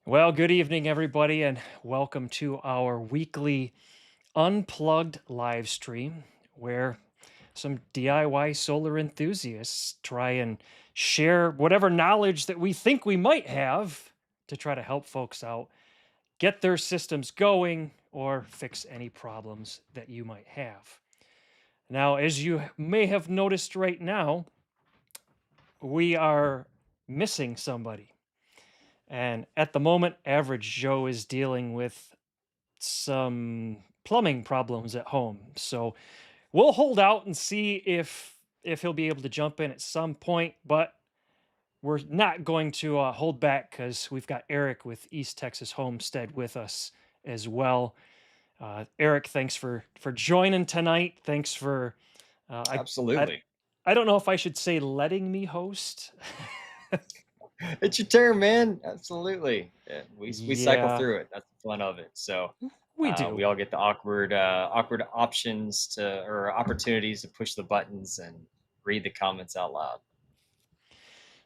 Well, good evening, everybody, and welcome to our weekly Unplugged live stream where some DIY solar enthusiasts try and share whatever knowledge that we think we might have to try to help folks out, get their systems going, or fix any problems that you might have. Now, as you may have noticed right now, we are missing somebody. And at the moment, Average Joe is dealing with some plumbing problems at home. So we'll hold out and see if he'll be able to jump in at some point, but we're not going to hold back because we've got Eric with East Texas Homestead with us as well. Eric, thanks for joining tonight. Thanks for uh, I I Absolutely. I don't know if I should say letting me host. It's your turn, man. Absolutely. Yeah, we cycle Yeah, through it. That's the fun of it. So we do. we all get the awkward options to or opportunities to push the buttons and read the comments out loud.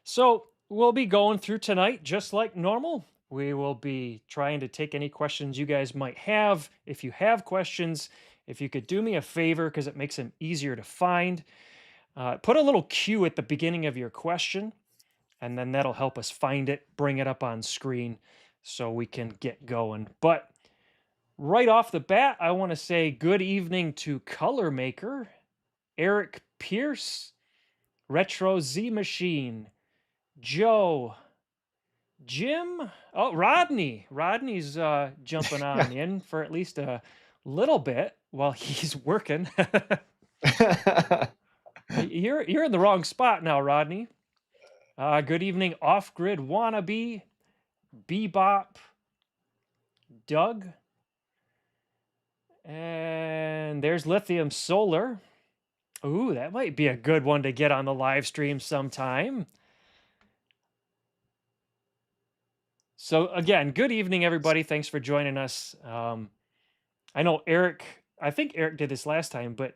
So we'll be going through tonight just like normal. We will be trying to take any questions you guys might have. If you have questions, if you could do me a favor, because it makes them easier to find, put a little cue at the beginning of your question, and then that'll help us find it, bring it up on screen so we can get going. But right off the bat, I want to say good evening to Color Maker, Eric Pierce, Retro Z Machine, Joe, Jim? Oh, Rodney. Rodney's jumping on in for at least a little bit while he's working. You're in the wrong spot now, Rodney. Good evening, off-grid wannabe, Bebop, Doug, and there's Lithium Solar. Ooh, that might be a good one to get on the live stream sometime. So again, good evening, everybody. Thanks for joining us. I know Eric, I think Eric did this last time, but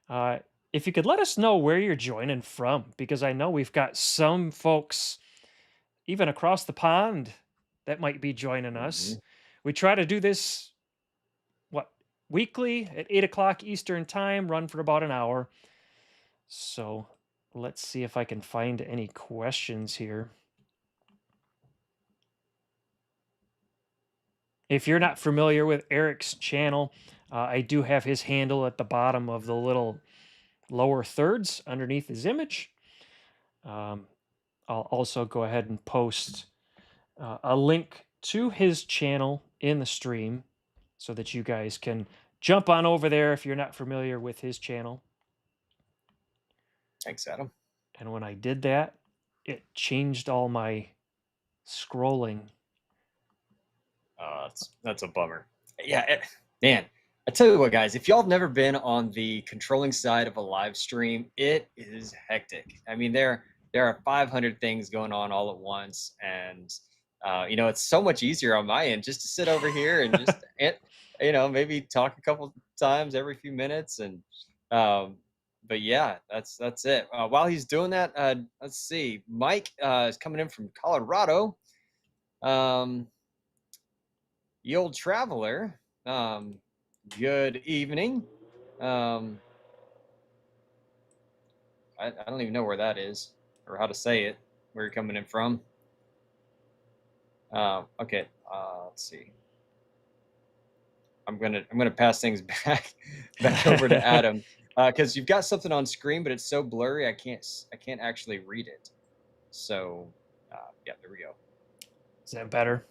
uh, if you could let us know where you're joining from, because I know we've got some folks even across the pond that might be joining us. Mhm. We try to do this, what, weekly at 8 o'clock Eastern time, run for about an hour. So let's see if I can find any questions here. If you're not familiar with Eric's channel, I do have his handle at the bottom of the little lower thirds underneath his image. Um, I'll also go ahead and post a link to his channel in the stream so that you guys can jump on over there if you're not familiar with his channel. Thanks, Adam. And when I did that, it changed all my scrolling. That's a bummer. Yeah, man. I tell you what, guys. If y'all have never been on the controlling side of a live stream, it is hectic. I mean, there are 500 things going on all at once, and it's so much easier on my end just to sit over here and just maybe talk a couple times every few minutes, and um, but yeah, that's it. While he's doing that, let's see. Mike is coming in from Colorado. Um, the old traveler. Good evening. Um, I don't even know where that is or how to say it. Where you're coming in from? Okay. Let's see. I'm gonna pass things back over to Adam because you've got something on screen, but it's so blurry I can't actually read it. So yeah, there we go. Is that better?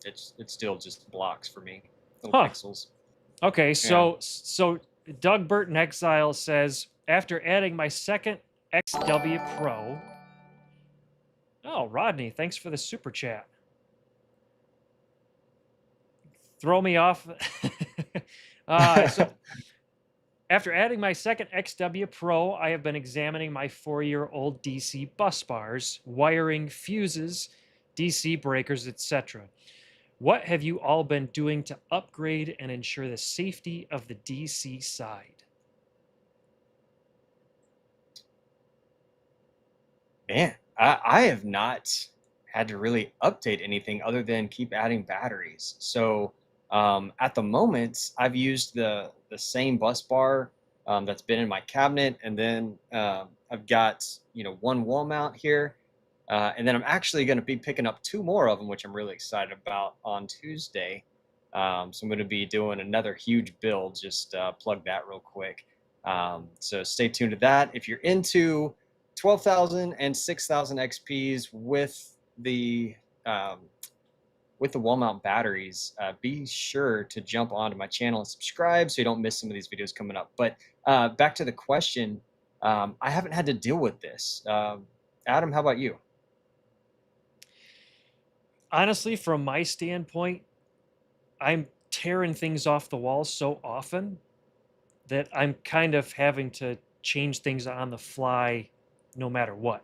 It's still just blocks for me, little Huh. pixels. Okay, Yeah. so Doug Burton Exile says after adding my second XW Pro. Oh, Rodney, thanks for the super chat. Throw me off. So after adding my second XW Pro, I have been examining my 4-year-old DC bus bars, wiring fuses, DC breakers, etc. What have you all been doing to upgrade and ensure the safety of the DC side? Man, I have not had to really update anything other than keep adding batteries. So at the moment, I've used the same bus bar that's been in my cabinet, and then I've got one wall mount here, and then I'm actually going to be picking up two more of them, which I'm really excited about on Tuesday. So I'm going to be doing another huge build. Just plug that real quick. So stay tuned to that. If you're into 12,000 and 6,000 XPs um, with the wall mount batteries, be sure to jump onto my channel and subscribe so you don't miss some of these videos coming up. But back to the question, I haven't had to deal with this. Adam, how about you? Honestly, from my standpoint, I'm tearing things off the wall so often that I'm kind of having to change things on the fly no matter what.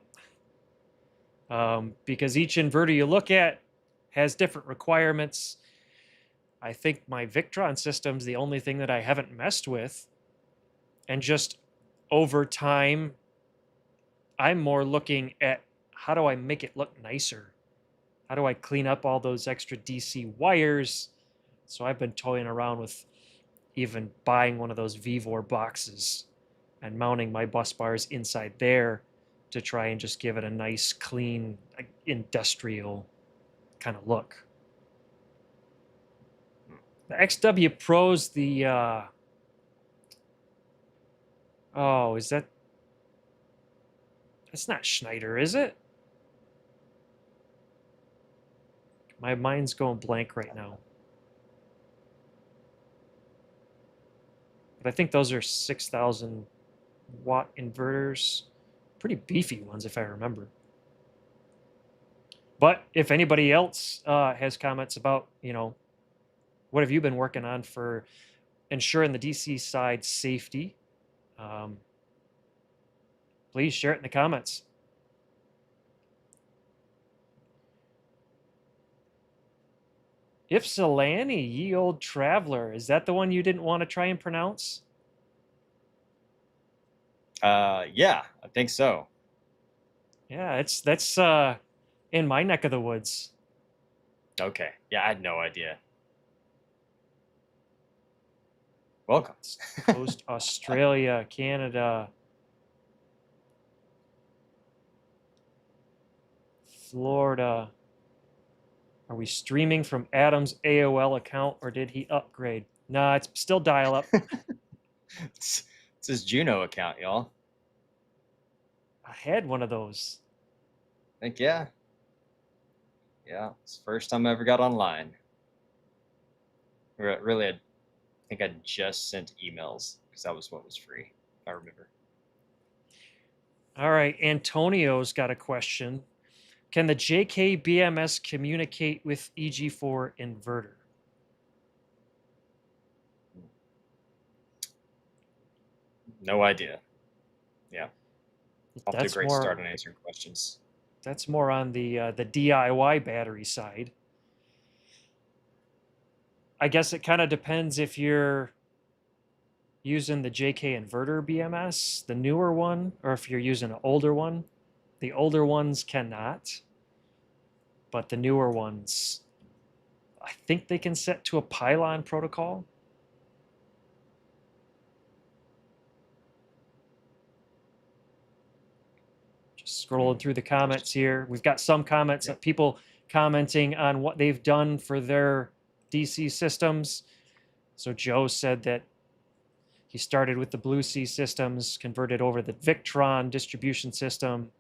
Because each inverter you look at has different requirements. I think my Victron system's the only thing that I haven't messed with. And just over time, I'm more looking at how do I make it look nicer? How do I clean up all those extra DC wires? So I've been toying around with even buying one of those Vivor boxes and mounting my bus bars inside there to try and just give it a nice, clean, industrial kind of look. The XW Pro's oh, that's not Schneider, is it? My mind's going blank right now. But I think those are 6,000 watt inverters. Pretty beefy ones, if I remember. But if anybody else has comments about, what have you been working on for ensuring the DC side safety, please share it in the comments. Ypsilanti, ye old traveler. Is that the one you didn't want to try and pronounce? Yeah, I think so. Yeah, that's in my neck of the woods. Okay. Yeah, I had no idea. Welcome. Coast Australia, Canada, Florida. Are we streaming from Adam's AOL account or did he upgrade? Nah, it's still dial up. It's his Juno account, y'all. I had one of those. I think, yeah. Yeah, it's the first time I ever got online. Really, I think I just sent emails because that was what was free, if I remember. All right, Antonio's got a question. Can the JK BMS communicate with EG4 inverter? No idea. Yeah. Off to a That's great more start on answering questions. that's more on the DIY battery side. I guess it kind of depends if you're using the JK inverter BMS, the newer one, or if you're using an older one. The older ones cannot, but the newer ones, I think they can set to a pylon protocol. Just scrolling through the comments here. We've got some comments of people commenting on what they've done for their DC systems. So Joe said that he started with the Blue Sea systems, converted over the Victron distribution system,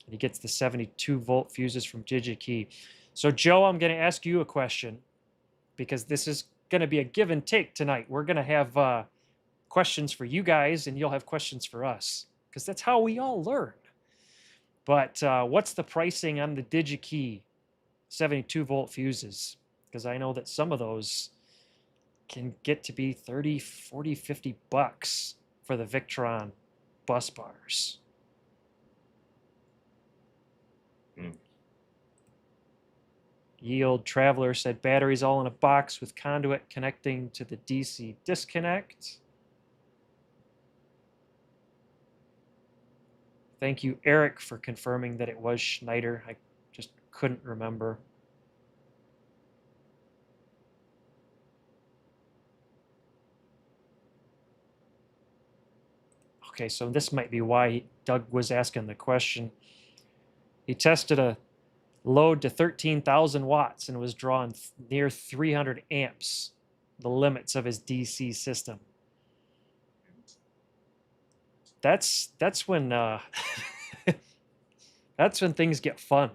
and he gets the 72-volt fuses from DigiKey. So Joe, I'm going to ask you a question because this is going to be a give and take tonight. We're going to have questions for you guys, and you'll have questions for us because that's how we all learn. But what's the pricing on the DigiKey 72-volt fuses? Because I know that some of those can get to be 30, 40, 50 bucks for the Victron bus bars. Yield Traveler said batteries all in a box with conduit connecting to the DC disconnect. Thank you, Eric, for confirming that it was Schneider. I just couldn't remember. Okay, so this might be why Doug was asking the question. He tested a load to 13,000 watts and was drawing near 300 amps, the limits of his DC system. That's when that's when things get fun.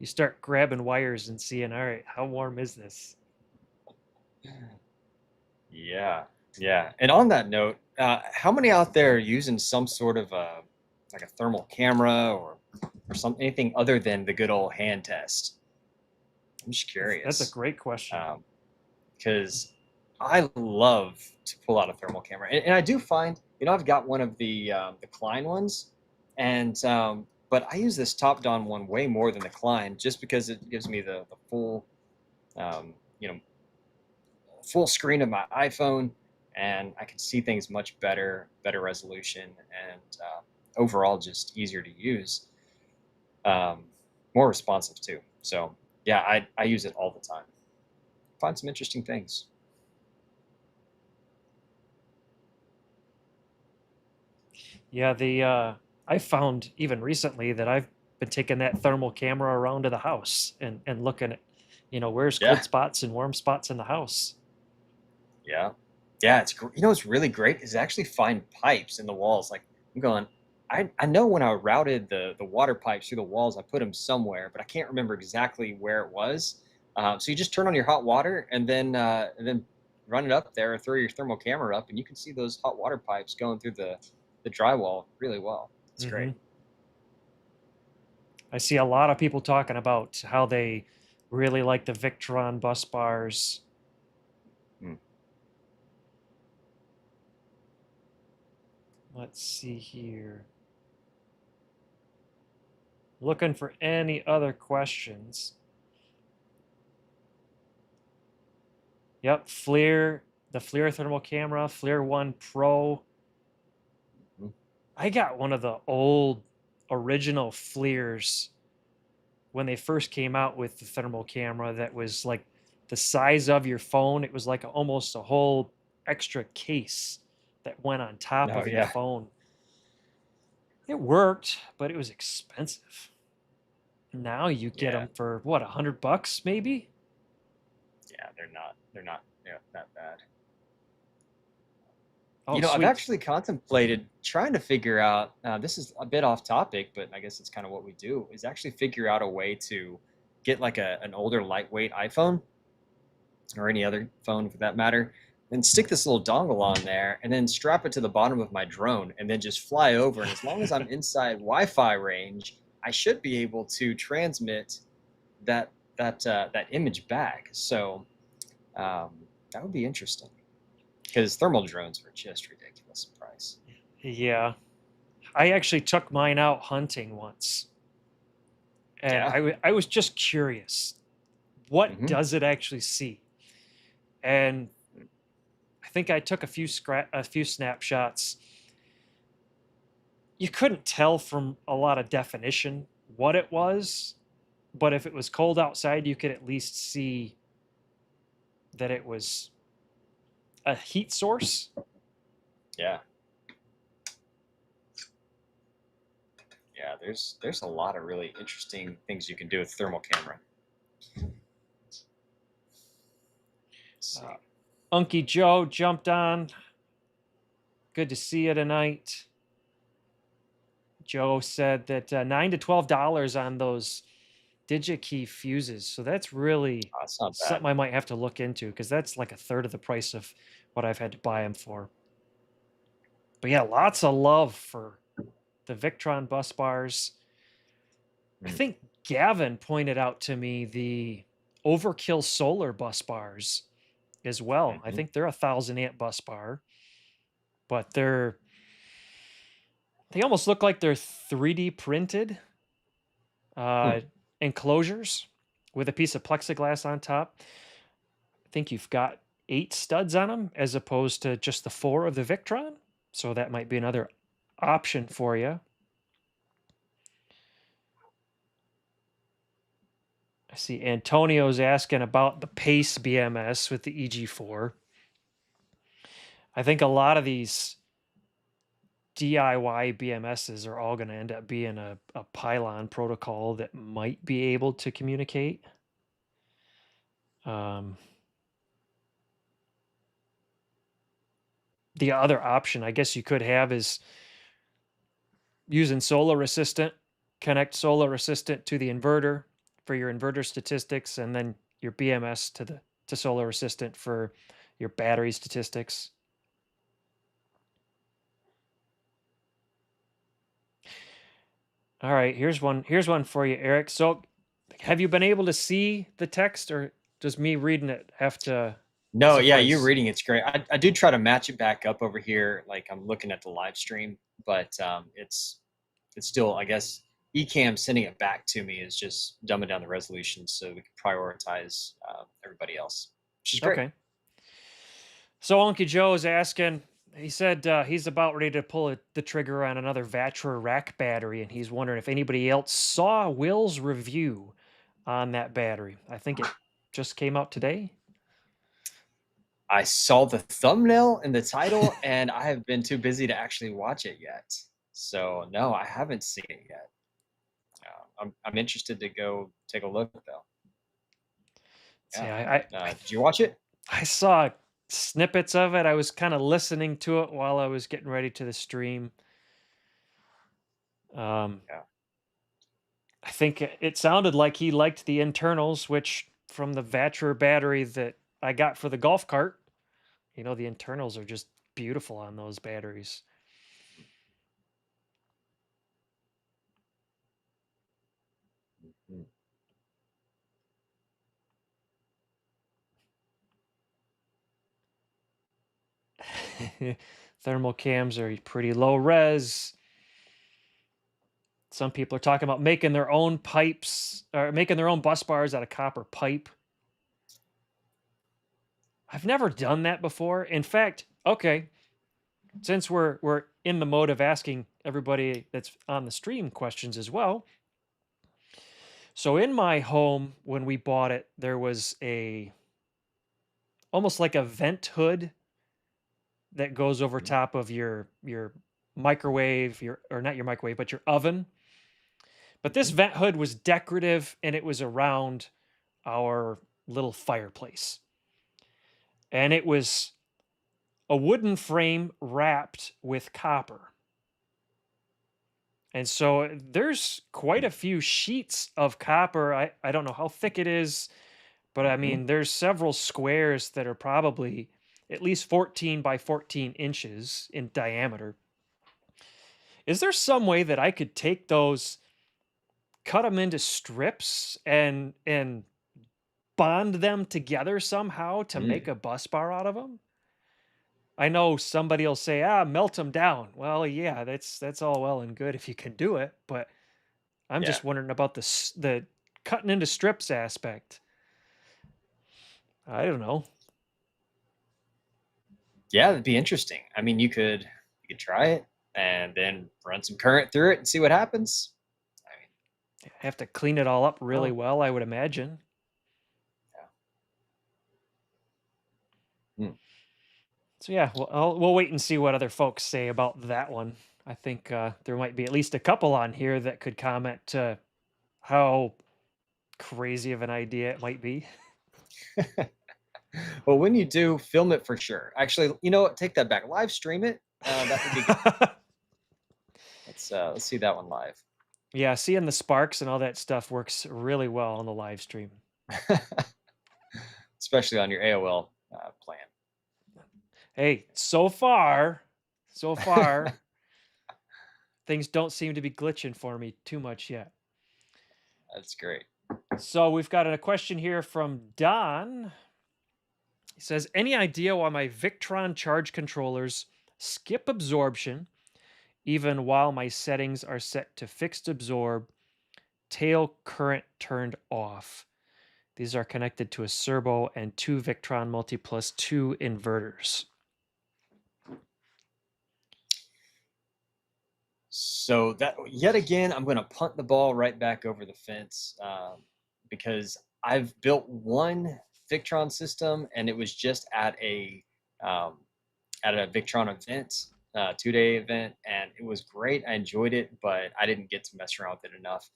You start grabbing wires and seeing, all right, how warm is this? Yeah, yeah. And on that note, how many out there are using some sort of like a thermal camera or anything other than the good old hand test? I'm just That's a curious, great question. because I love to pull out a thermal camera, and I do find, I've got one of the Klein ones, and but I use this top-down one way more than the Klein, just because it gives me the full, um, you know, full screen of my iPhone, and I can see things much better, better resolution, and overall just easier to use, um, more responsive too. So yeah, I use it all the time. Find some interesting things. Yeah, I found even recently that I've been taking that thermal camera around to the house and looking at, where's cold Yeah, spots and warm spots in the house. yeah, yeah. What's really great is actually find pipes in the walls. Like I'm going, I know when I routed the water pipes through the walls, I put them somewhere, but I can't remember exactly where it was. So you just turn on your hot water and then run it up there, or throw your thermal camera up, and you can see those hot water pipes going through the drywall really well. It's Hmm. great. I see a lot of people talking about how they really like the Victron bus bars. Mm. Let's see here. Looking for any other questions. Yep, the FLIR thermal camera, FLIR 1 Pro. Mhm. I got one of the old original FLIRs when they first came out with the thermal camera that was like the size of your phone. It was like almost a whole extra case that went on top Oh of your yeah, phone. It worked, but it was expensive. Now you get yeah, them for what, $100 maybe? yeah. They're not that bad. Oh, I've sweet. actually contemplated trying to figure out, this is a bit off topic, but I guess it's kind of what we do, is actually figure out a way to get like an older lightweight iPhone or any other phone for that matter, and stick this little dongle on there and then strap it to the bottom of my drone and then just fly over. And as long as I'm inside Wi-Fi range, I should be able to transmit that image back. So um, that would be interesting, because thermal drones are just ridiculous in price. Yeah. I actually took mine out hunting once, and Yeah. I was just curious. What Hmm. does it actually see? And I think I took a few snapshots. You couldn't tell from a lot of definition what it was, but if it was cold outside, you could at least see that it was a heat source. Yeah. Yeah. There's a lot of really interesting things you can do with thermal camera. Let's Uh, see. Unky Joe jumped on. Good to see you tonight. Joe said that $9 to $12 on those DigiKey fuses. So that's really Oh, it's not bad. something I might have to look into, because that's like a third of the price of what I've had to buy them for. But yeah, lots of love for the Victron bus bars. I Mm. think Gavin pointed out to me the Overkill Solar bus bars as well. I Hmm. think they're 1,000 amp bus bar, but they almost look like they're 3D printed Hmm. uh, enclosures with a piece of plexiglass on top. I think you've got 8 studs on them as opposed to just the 4 of the Victron. So that might be another option for you. see Antonio's asking about the Pace BMS with the EG4. I think a lot of these DIY BMSs are all going to end up being a pylon protocol that might be able to communicate. The other option I guess you could have is using Solar Assistant, connect Solar Assistant to the inverter for your inverter statistics, and then your BMS to Solar Assistant for your battery statistics. All right, here's one for you, Eric. So, have you been able to see the text, or does me reading it have to No, yeah, you suffice? reading it's great. I do try to match it back up over here. Like I'm looking at the live stream, but it's still, I guess, Ecamm sending it back to me is just dumbing down the resolution so we can prioritize everybody else, which is great. Okay. So Unky Joe is asking. He said he's about ready to pull the trigger on another Vatra rack battery, and he's wondering if anybody else saw Will's review on that battery. I think it just came out today. I saw the thumbnail and the title, and I have been too busy to actually watch it yet. So no, I haven't seen it yet. I'm interested to go take a look though. See, Yeah. Did you watch it? I saw snippets of it. I was kind of listening to it while I was getting ready to the stream. Yeah. I think it sounded like he liked the internals, which from the Vatra battery that I got for the golf cart, the internals are just beautiful on those batteries. Mm-hmm. Thermal cams are pretty low res. Some people are talking about making their own pipes or making their own bus bars out of copper pipe. I've never done that before. In fact, okay, since we're in the mode of asking everybody that's on the stream questions as well. So in my home when we bought it, there was almost like a vent hood that goes over Mm-hmm. top of your microwave, or not your microwave, but your oven. But this Mm-hmm. vent hood was decorative and it was around our little fireplace. And it was a wooden frame wrapped with copper. And so there's quite a few sheets of copper. I don't know how thick it is, but I Mm-hmm. mean, there's several squares that are probably at least 14 by 14 inches in diameter. Is there some way that I could take those, cut them into strips, and bond them together somehow to make Mm. a bus bar out of them? I know somebody will say, "Ah, melt them down." Well, yeah, that's all well and good if you can do it, but I'm Yeah. just wondering about the cutting into strips aspect. I don't know. Yeah, that'd be interesting. I mean, you could try it and then run some current through it and see what happens. I mean, I have to clean it all up really oh, well, I would imagine. yeah. Hmm. So yeah, we'll wait and see what other folks say about that one. I think there might be at least a couple on here that could comment how crazy of an idea it might be. Well, when you do, film it for sure. Actually, you know what? Take that back. Live stream it. That would be good. Let's see that one live. Yeah, seeing the sparks and all that stuff works really well on the live stream. Especially on your AOL plan. Hey, so far, things don't seem to be glitching for me too much yet. That's great. So we've got a question here from Don. He says, any idea why my Victron charge controllers skip absorption even while my settings are set to fixed absorb, tail current turned off? These are connected to a servo and two Victron Multi Plus 2 inverters. So that yet again, I'm going to punt the ball right back over the fence because I've built one Victron system, and it was just um, at a Victron event, 2 day event, and it was great. I enjoyed it, but I didn't get to mess around with it enough.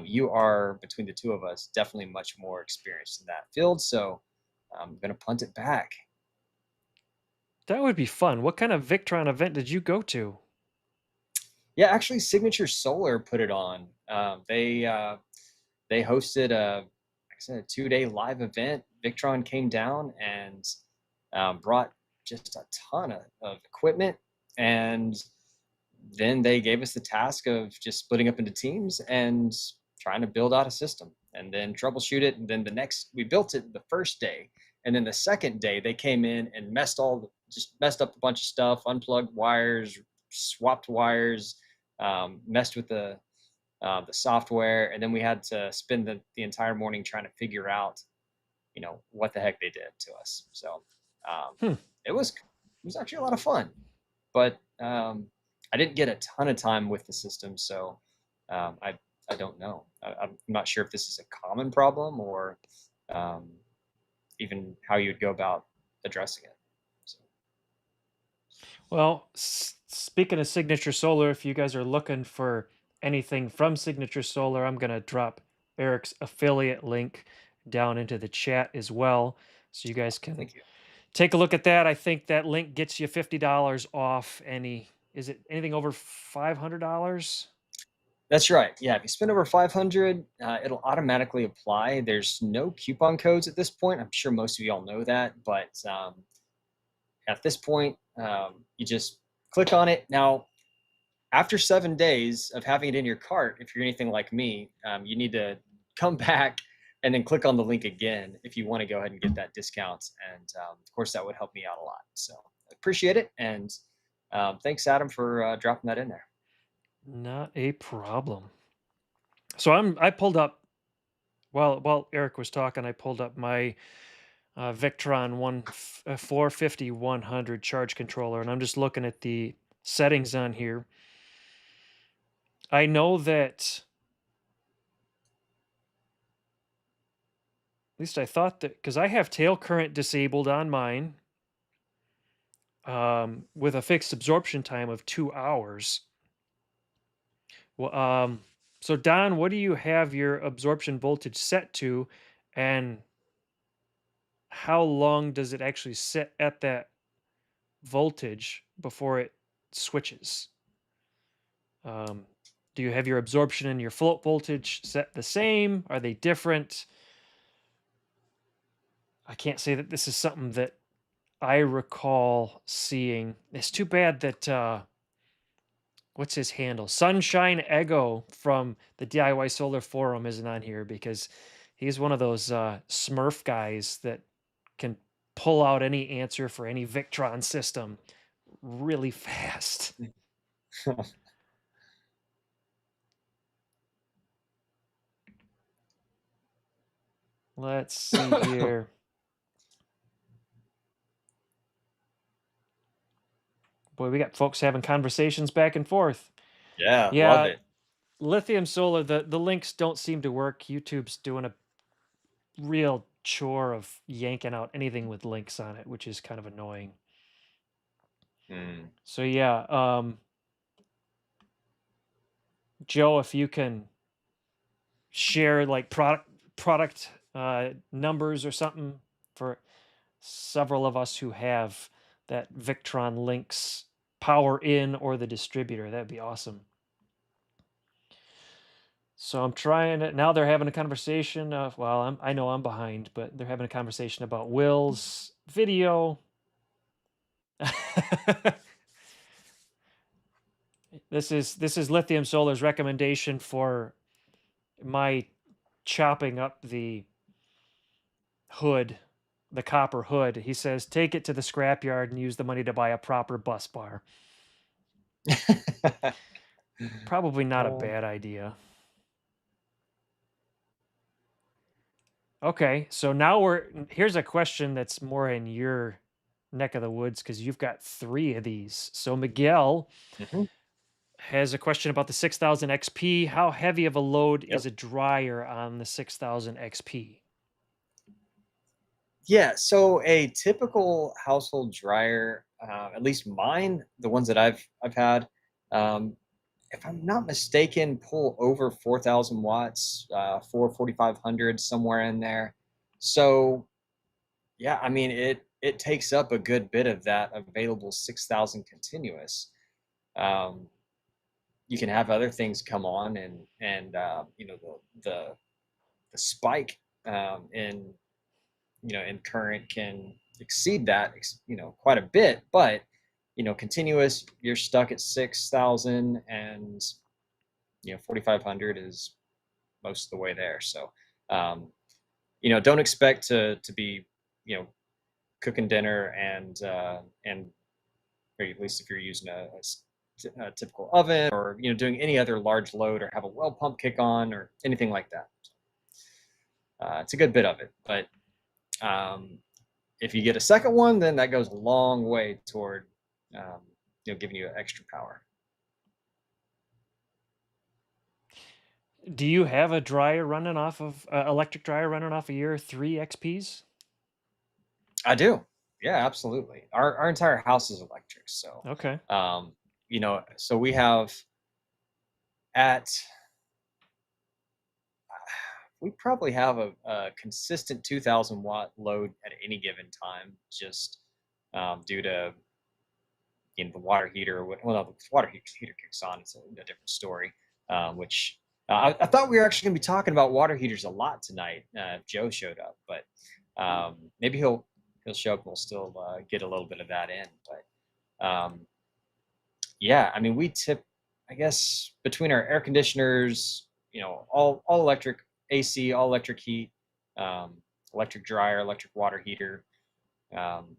You are, between the two of us, definitely much more experienced in that field, so I'm gonna punt it back. That would be fun. What kind of Victron event did you go to? Yeah, actually, Signature Solar put it on. They hosted like I said, a 2 day live event. Victron came down and brought just a ton of equipment, and then they gave us the task of just splitting up into teams and trying to build out a system and then troubleshoot it. And then we built it the first day, and then the second day they came in and just messed up a bunch of stuff, unplugged wires, swapped wires, messed with the software, and then we had to spend the entire morning trying to figure out, what the heck they did to us. So um, Hmm. it was actually a lot of fun, but I didn't get a ton of time with the system, so I don't know. I'm not sure if this is a common problem or um, even how you would go about addressing it. So Well, speaking of Signature Solar, if you guys are looking for anything from Signature Solar, I'm going to drop Eric's affiliate link down into the chat as well. So you guys can thank you. take a look at that. I think that link gets you $50 off is it anything over $500? That's right. Yeah, if you spend over 500, it'll automatically apply. There's no coupon codes at this point. I'm sure most of y'all know that, but at this point, you just click on it. Now, after 7 days of having it in your cart, if you're anything like me, you need to come back and then click on the link again if you want to go ahead and get that discount. And of course, that would help me out a lot. So appreciate it. And thanks, Adam, for dropping that in there. Not a problem. So I pulled up while Eric was talking, I pulled up my Victron 450 100 charge controller, and I'm just looking at the settings on here. I know that, at least I thought that, because I have tail current disabled on mine, with a fixed absorption time of 2 hours. Well, so Don, what do you have your absorption voltage set to, and how long does it actually sit at that voltage before it switches? Um, do you have your absorption and your float voltage set the same? Are they different? I can't say that this is something that I recall seeing. It's too bad that what's his handle? Sunshine Ego from the DIY Solar Forum isn't on here, because he's one of those Smurf guys that can pull out any answer for any Victron system really fast. Let's see here. Boy, we got folks having conversations back and forth. Yeah, love Yeah, it. lithium solar, the links don't seem to work. YouTube's doing a real chore of yanking out anything with links on it, which is kind of annoying. Mm. So yeah, Joe, if you can share like product numbers or something for several of us who have that Victron links power in or the distributor, that'd be awesome. So I'm trying to now. They're having a conversation of, well, I know I'm behind, but they're having a conversation about Will's video. This is Lithium Solar's recommendation for my chopping up the hood, the copper hood. He says take it to the scrapyard and use the money to buy a proper bus bar. Probably not a Oh, bad idea. Okay, so now here's a question that's more in your neck of the woods because you've got three of these. So Miguel mhm. has a question about the 6000 XP. How heavy of a load is Yep. a dryer on the 6000 XP? Yeah, so a typical household dryer, at least mine, the ones that I've had, um, if I'm not mistaken, pull over 4,000 watts, 4,500 somewhere in there. So yeah, I mean it takes up a good bit of that available 6,000 continuous. Um, you can have other things come on and you know the spike in in current can exceed that quite a bit, but continuous you're stuck at 6,000 and 4,500 is most of the way there. So um, don't expect to be you know cooking dinner and or at least if you're using a typical oven or doing any other large load or have a well pump kick on or anything like that. It's a good bit of it, but um, if you get a second one, then that goes a long way toward um, giving you extra power. Do you have a dryer running off of electric dryer running off of your 3 XPs? I do. Yeah, absolutely. Our entire house is electric, so Okay. um, so we have at we probably have a consistent 2,000 watt load at any given time, just due to the water heater. Well, no, the heater kicks on. It's a different story. Which I thought we were actually going to be talking about water heaters a lot tonight if Joe showed up, but maybe he'll show up and we'll still get a little bit of that in. But yeah, I mean, I guess between our air conditioners, all electric AC, all electric heat, um, electric dryer, electric water heater, um,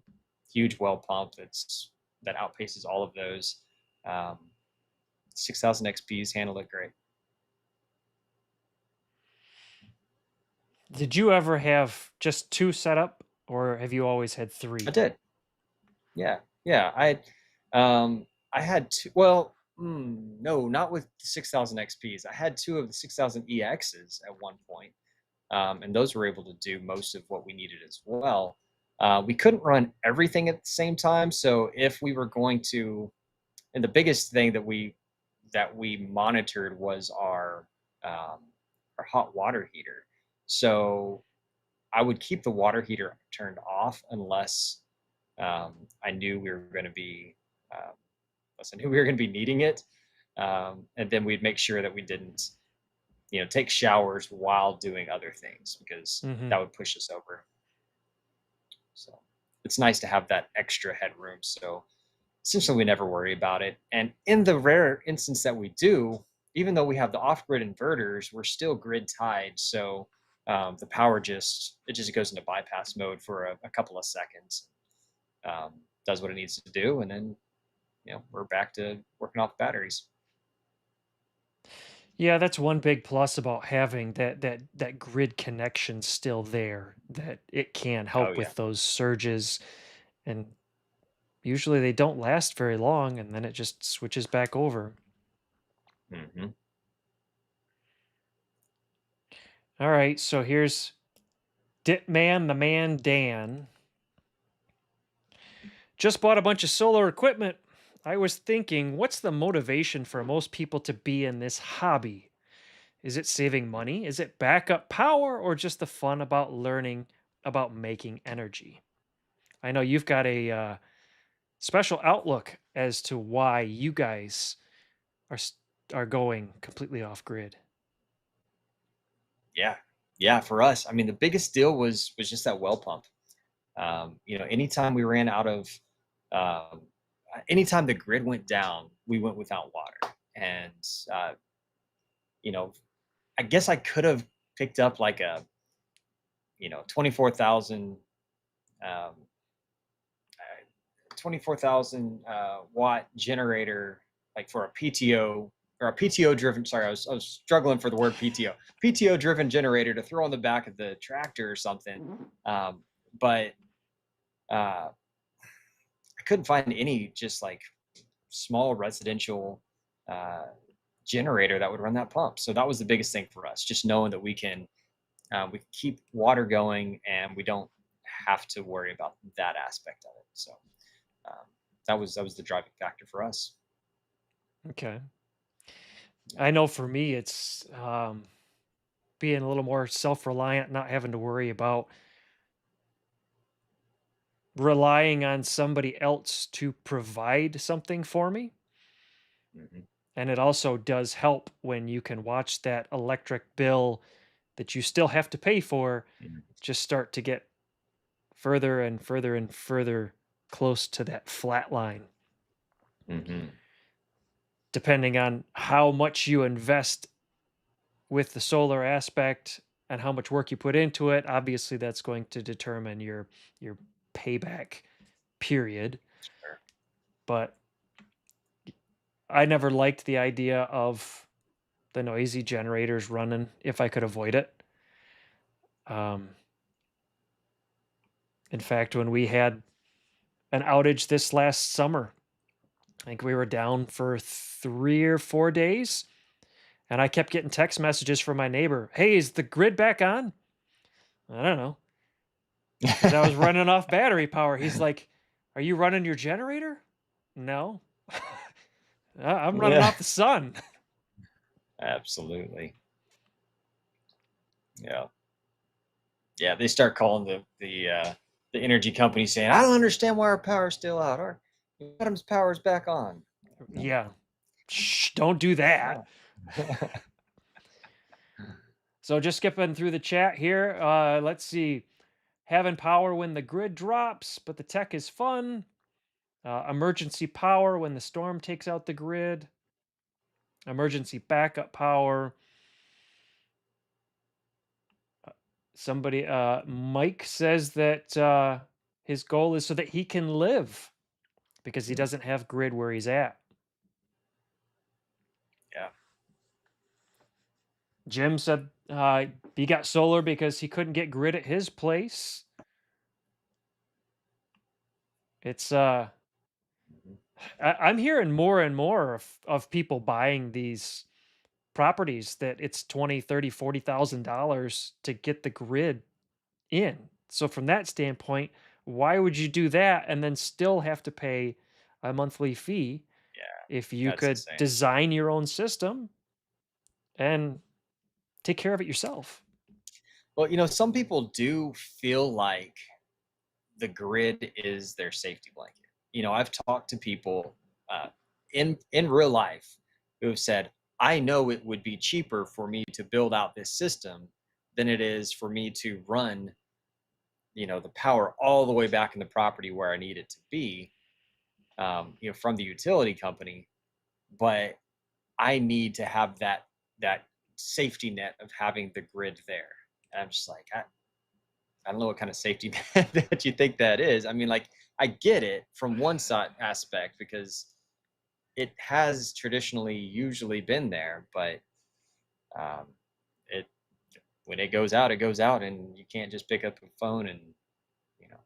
huge well pump that outpaces all of those. Um, 6,000 XPs handled it great. Did you ever have just two set up, or have you always had I three? did. Yeah. Yeah. I had two, well, no, not with 6,000 XPs. I had two of the 6,000 EXs at one point. And those were able to do most of what we needed as well. We couldn't run everything at the same time. So if we were going to, and the biggest thing that we monitored was our hot water heater. So I would keep the water heater turned off I knew we were going to be um, unless I knew we were going to be needing it, and then we'd make sure that we didn't take showers while doing other things because Hmm. that would push us over. So it's nice to have that extra headroom. So essentially, we never worry about it. And in the rare instance that we do, even though we have the off-grid inverters, we're still grid tied. So the power just goes into bypass mode for a couple of seconds, um, does what it needs to do, and then we're back to working off batteries. Yeah, that's one big plus about having that grid connection still there, that it can Oh help yeah. with those surges, and usually they don't last very long, and then it just switches back over. Hmm. All right, so here's Ditman the Man Dan. Just bought a bunch of solar equipment. I was thinking, what's the motivation for most people to be in this hobby? Is it saving money? Is it backup power? Or just the fun about learning about making energy? I know you've got a special outlook as to why you guys are are going completely off grid. Yeah, yeah. For us, I mean, the biggest deal was just that well pump. Anytime we ran out of, um, anytime the grid went down, we went without water. And, uh, you know, I guess I could have picked up like a, 24,000, um, 24,000 watt generator, like for a PTO or a PTO driven, sorry, I was struggling for the word PTO driven generator to throw on the back of the tractor or something. But I couldn't find any just like small residential uh, generator that would run that pump. So that was the biggest thing for us, just knowing that we can keep water going and we don't have to worry about that aspect of it. So um, that was the driving factor for us. Okay. Yeah. I know for me, it's being a little more self-reliant, not having to worry about relying on somebody else to provide something for me. Hmm. And it also does help when you can watch that electric bill that you still have to pay for just start to get further and further and further close to that flat line, Hmm. depending on how much you invest with the solar aspect and how much work you put into it. Obviously, that's going to determine your payback period. Sure. But I never liked the idea of the noisy generators running if I could avoid it. Um, in fact, when we had an outage this last summer, I think we were down for 3 or 4 days, and I kept getting text messages from my neighbor. Hey, is the grid back on? I don't know, because I was running off battery power. He's like, "Are you running your generator?" No, I'm running Yeah, off the sun. absolutely. Yeah, yeah. They start calling the energy company saying, "I don't understand why our power's still out. Our Adam's power's back on." No, Yeah, shh, don't do it's that. not. So just skipping through the chat here. Let's see. Having power when the grid drops, but the tech is fun. Emergency power when the storm takes out the grid. Emergency backup power. Somebody, Mike says that his goal is so that he can live because he Mm, doesn't have grid where he's at. yeah. Jim said he got solar because he couldn't get grid at his place. It's Mhm. I'm hearing more and more of people buying these properties that it's 20, 30, $40,000 to get the grid in. So from that standpoint, why would you do that and then still have to pay a monthly fee Yeah, if you that's could insane. design your own system and take care of it yourself? Well, some people do feel like the grid is their safety blanket. I've talked to people uh, in real life who have said, "I know it would be cheaper for me to build out this system than it is for me to run, the power all the way back in the property where I need it to be, from the utility company. But I need to have that safety net of having the grid there." And I'm just like, I don't know what kind of safety net that you think that is. I mean, like, I get it from one side aspect because it has traditionally usually been there, but um, it when it goes out, and you can't just pick up a phone and you know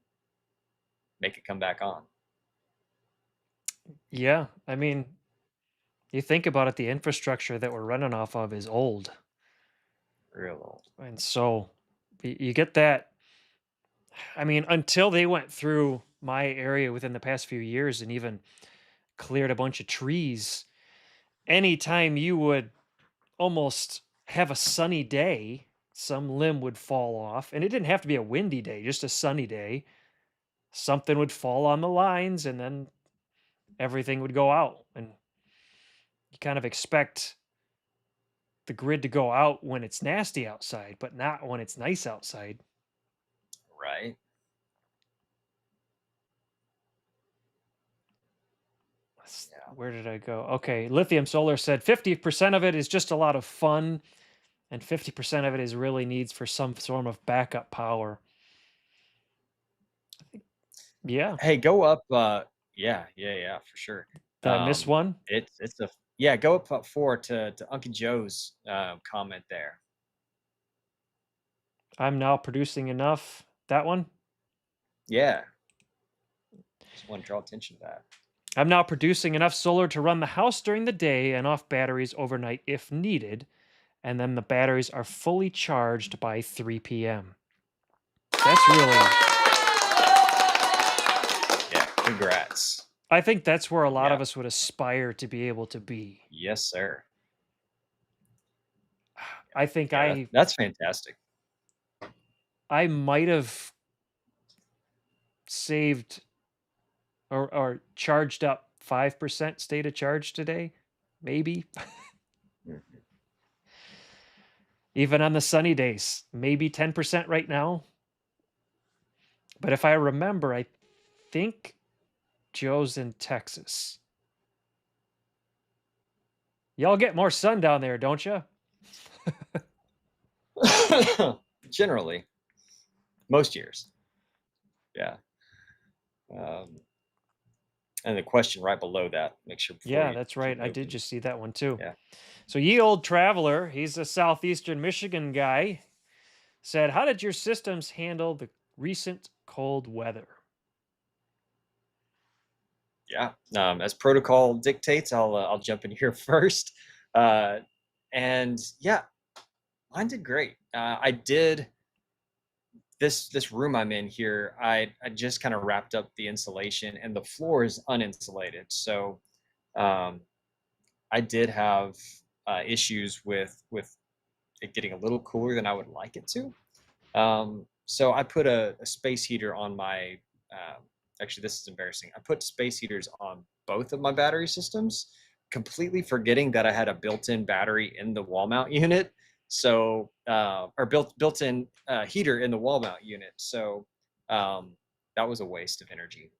make it come back on. Yeah, I mean, you think about it, the infrastructure that we're running off of is old. Real old. And so you get that. I mean, until they went through my area within the past few years and even cleared a bunch of trees, anytime you would almost have a sunny day, some limb would fall off. And it didn't have to be a windy day, just a sunny day. Something would fall on the lines and then everything would go out. And you kind of expect the grid to go out when it's nasty outside, but not when it's nice outside. Right? Yeah. Where did I go? Okay, Lithium Solar said 50% of it is just a lot of fun, and 50% of it is really needs for some form of backup power. Yeah. Hey, go up. Yeah, yeah, yeah, for sure. Did I miss one? It's a yeah. Go up four to Uncle Joe's comment there. I'm now producing enough. That one? Yeah, just want to draw attention to that. I'm now producing enough solar to run the house during the day and off batteries overnight if needed, and then the batteries are fully charged by 3 p.m. That's really Congrats. I think that's where a lot Yeah. of us would aspire to be able to be. Yes, sir. I think Yeah, that's fantastic. I might have saved or charged up 5% state of charge today, maybe. Mhm. Even on the sunny days, maybe 10% right now. But if I remember, I think Joe's in Texas. Y'all get more sun down there, don't you? Generally, most years. Yeah. Um, and the question right below that, make sure before Yeah, you that's keep right. I did moving. just see that one too. Yeah. So, ye old traveler, he's a southeastern Michigan guy, said, "How did your systems handle the recent cold weather?" Yeah. As protocol dictates, I'll jump in here first. Uh, and yeah, mine did great. I did this room I'm in here. I just kind of wrapped up the insulation, and the floor is uninsulated. So um, I did have issues with it getting a little cooler than I would like it to. So I put a space heater on my. Actually, this is embarrassing. I put space heaters on both of my battery systems, completely forgetting that I had a built-in battery in the wall mount unit. So, or built-in heater in the wall mount unit. So um, that was a waste of energy.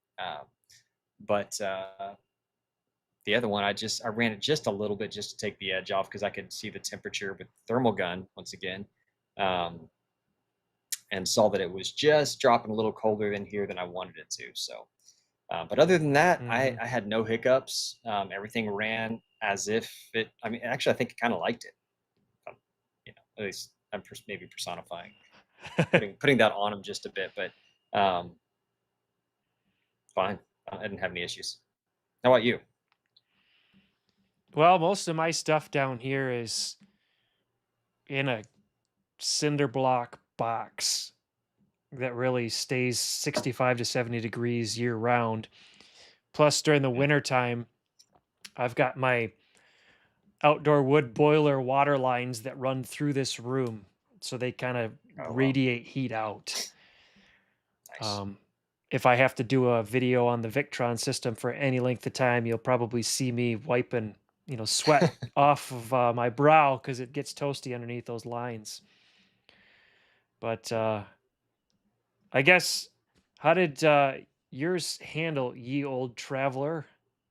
But the other one, I ran it just a little bit just to take the edge off because I could see the temperature with thermal gun once again. Um, and saw that it was just dropping a little colder than here than I wanted it to. So, but other than that, Hmm. I had no hiccups. Everything ran as if it. I mean, actually, I think I kind of liked it. Um, at least I'm maybe personifying, putting that on them just a bit, but um, fine. I didn't have any issues. How about you? Well, most of my stuff down here is in a cinder block box that really stays 65 to 70 degrees year round. Plus, during the Mm. winter time, I've got my outdoor wood boiler water lines that run through this room. So they kind of Oh well, radiate heat out. nice. Um, if I have to do a video on the Victron system for any length of time, you'll probably see me wiping, sweat off of my brow because it gets toasty underneath those lines. But I guess, how did yours handle, ye old traveler?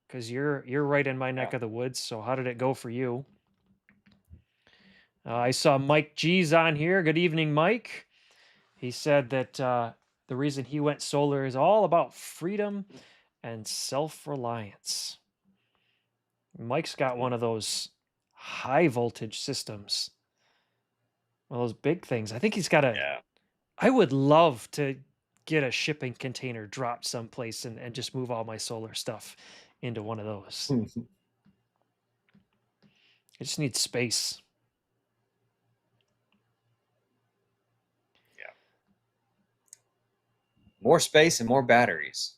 Because you're right in my Yeah. neck of the woods. So how did it go for you? I saw Mike G's on here. Good evening, Mike. He said that the reason he went solar is all about freedom and self-reliance. Mike's got Mhm. one of those high voltage systems, one of those big things. I think he's got a. Yeah. I would love to get a shipping container dropped someplace and just move all my solar stuff into one of those. I just need space. Yeah. More space and more batteries,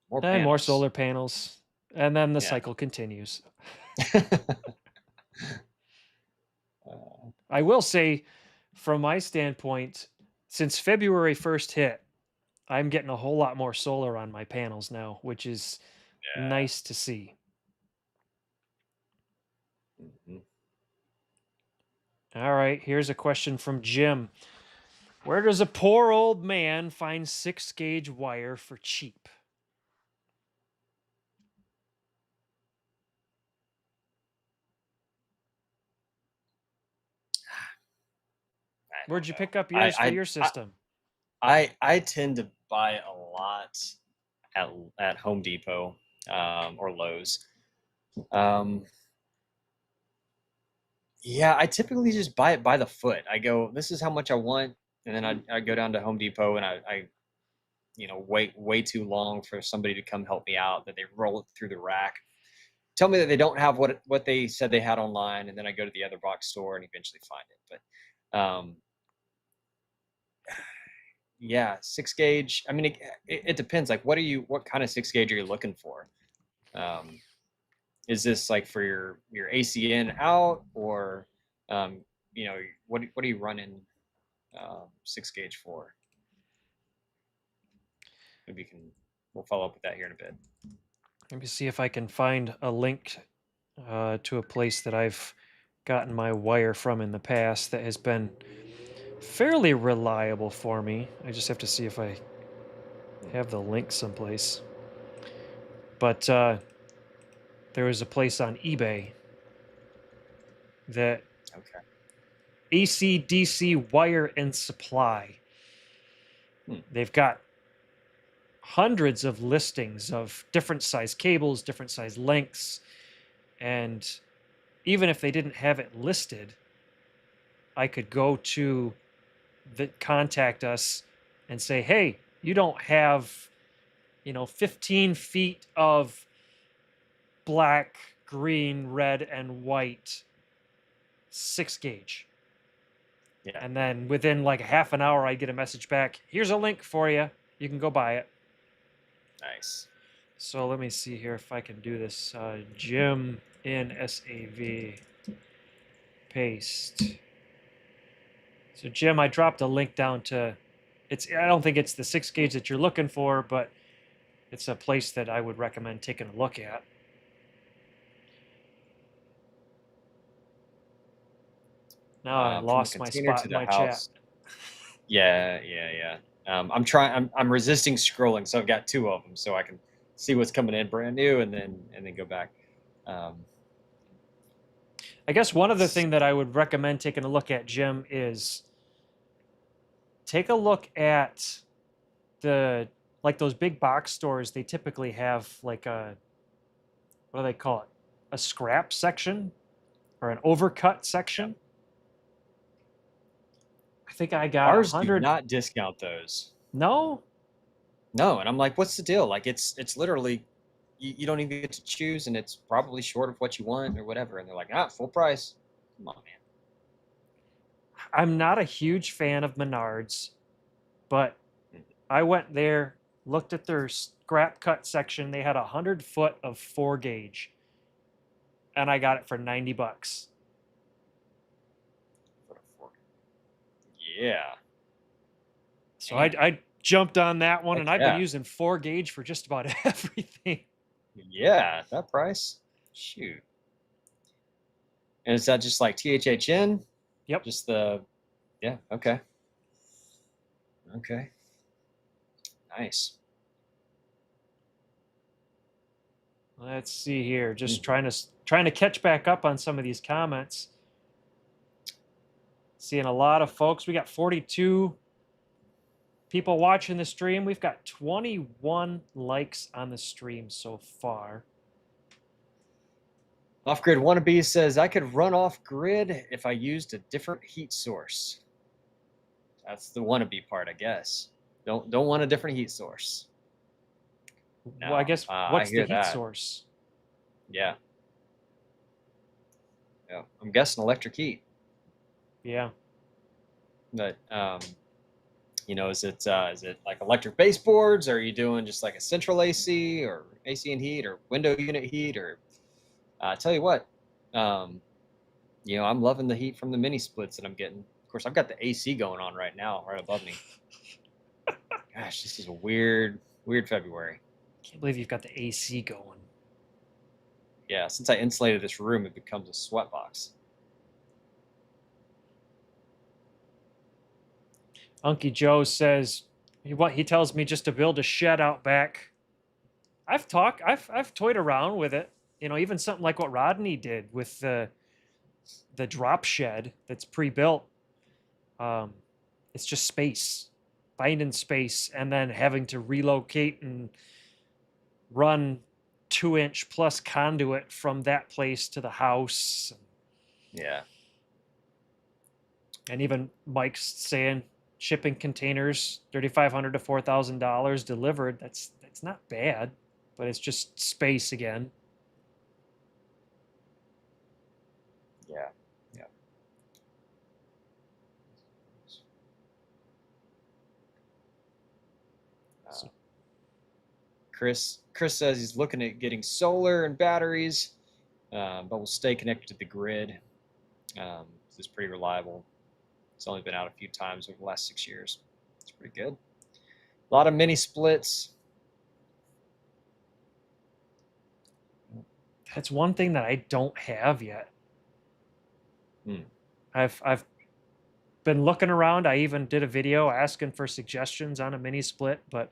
more And more panels. solar panels. And then the Yeah. cycle continues. uh, I will say, from my standpoint, since February 1st hit, I'm getting a whole lot more solar on my panels now, which is yeah. nice to see. Mhm. All right, here's a question from Jim. Where does a poor old man find 6 gauge wire for cheap? I Where'd don't you know. pick up yours for your I system? I tend to buy a lot at Home Depot or Lowe's. Um, yeah, I typically just buy it by the foot. I go, this is how much I want, and then I go down to Home Depot and I wait way too long for somebody to come help me out. That they roll it through the rack, tell me that they don't have what they said they had online, and then I go to the other box store and eventually find it. But yeah, 6 gauge. I mean, it depends. Like, what kind of 6 gauge are you looking for? Um, is this like for your AC in out, or um, what are you running 6 gauge for? Maybe we'll follow up with that here in a bit. Let me see if I can find a link to a place that I've gotten my wire from in the past that has been fairly reliable for me. I just have to see if I Hmm, have the link someplace. But there was a place on eBay that okay. AC DC wire and supply. Hmm, They've got hundreds of listings of different size cables, different size lengths, and even if they didn't have it listed, I could go to the contact us and say, "Hey, you don't have, 15 feet of black, green, red, and white 6 gauge." yeah, And then within like a half an hour, I get a message back. Here's a link for you. You can go buy it. nice. So let me see here if I can do this. Jim in SAV. Paste. So Jim, I dropped a link down to I don't think it's the 6 gauge that you're looking for, but it's a place that I would recommend taking a look at. Now I From the lost my container spot to in the my chat. house. Yeah, yeah, yeah. I'm resisting scrolling, so I've got two of them, so I can see what's coming in brand new, and then go back. Um, I guess one other let's thing that I would recommend taking a look at, Jim, is take a look at the like those big box stores. They typically have like what do they call it? A scrap section or an overcut Yeah. section. I think I got a Ours do hundred. not discount those. No, No, and I'm like, what's the deal? Like, it's literally you don't even get to choose, and it's probably short of what you want or whatever. And they're like, full price. Come on, man. I'm not a huge fan of Menards, but Mhm. I went there, looked at their scrap cut section. They had 100 foot of 4 gauge, and I got it for $90. What a fork. Yeah. So Damn. I jumped on that one, Heck and I've been yeah. using 4 gauge for just about everything. Yeah, that price. Shoot. And is that just like THHN? Yep. Just the yeah, okay. Okay. Nice. Let's see here. Just Mhm. trying to catch back up on some of these comments. Seeing a lot of folks. We got 42 people watching the stream. We've got 21 likes on the stream so far. Off grid wannabe says I could run off grid if I used a different heat source. That's the wannabe part, I guess. Don't want a different heat source. Well, I No, guess I what's the hear heat that. source? Yeah, yeah. I'm guessing electric heat, Yeah. but is it like electric baseboards? Or are you doing just like a central AC or AC and heat or window unit heat? Or I tell you what, um, I'm loving the heat from the mini splits that I'm getting. Of course, I've got the AC going on right now, right above me. Gosh, this is a weird February. Can't believe you've got the AC going. Yeah, since I insulated this room, it becomes a sweat box. Unky Joe says he tells me just to build a shed out back. I've toyed around with it. Even something like what Rodney did with the drop shed that's pre-built. Um, it's just space, finding space, and then having to relocate and run 2-inch plus conduit from that place to the house. Yeah, And even Mike's saying shipping containers $3,500 to $4,000 delivered. That's not bad, but it's just space again. yeah, yeah. Chris says he's looking at getting solar and batteries, but will stay connected to the grid. This is pretty reliable. It's only been out a few times over the last 6 years. It's pretty good. A lot of mini splits. That's one thing that I don't have yet. I've been looking around. I even did a video asking for suggestions on a mini split, but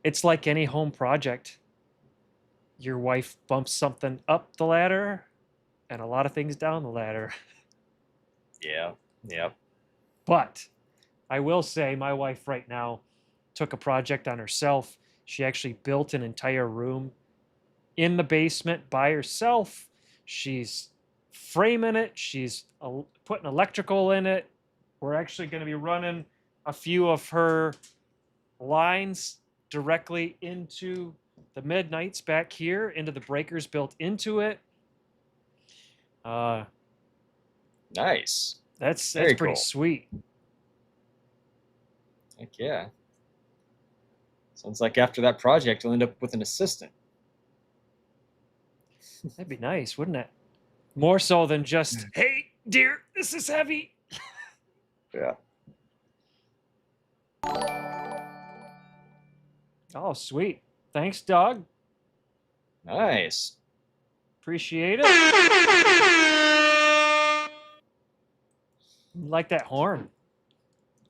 it's like any home project. Your wife bumps something up the ladder and a lot of things down the ladder. Yeah. But I will say my wife right now took a project on herself. She actually built an entire room in the basement by herself. She's framing it. She's putting electrical in it. We're actually going to be running a few of her lines directly into the midnights back here, into the breakers built into it. Nice. That's pretty cool. Sweet. Heck yeah. Sounds like after that project, you'll end up with an assistant. That'd be nice, wouldn't it? More so than just, hey, dear, this is heavy. Yeah. Oh, sweet. Thanks, Doug. Nice. Appreciate it. Like that horn.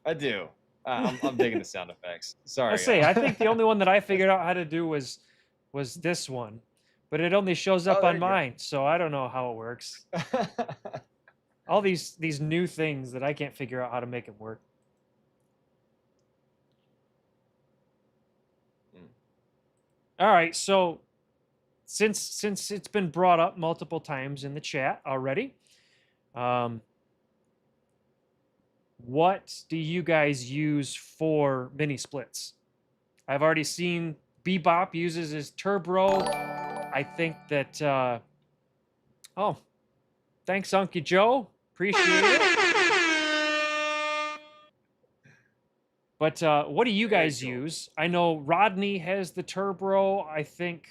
I do. I'm digging the sound effects. Sorry. I think the only one that I figured out how to do was this one, but it only shows up on mine, so I don't know how it works. All these new things that I can't figure out how to make it work. All right, so since it's been brought up multiple times in the chat already, what do you guys use for mini splits? I've already seen Bebop uses his Turbo. I think that, oh, thanks, Unky Joe. Appreciate it. But what do you guys use? I know Rodney has the Turbo. I think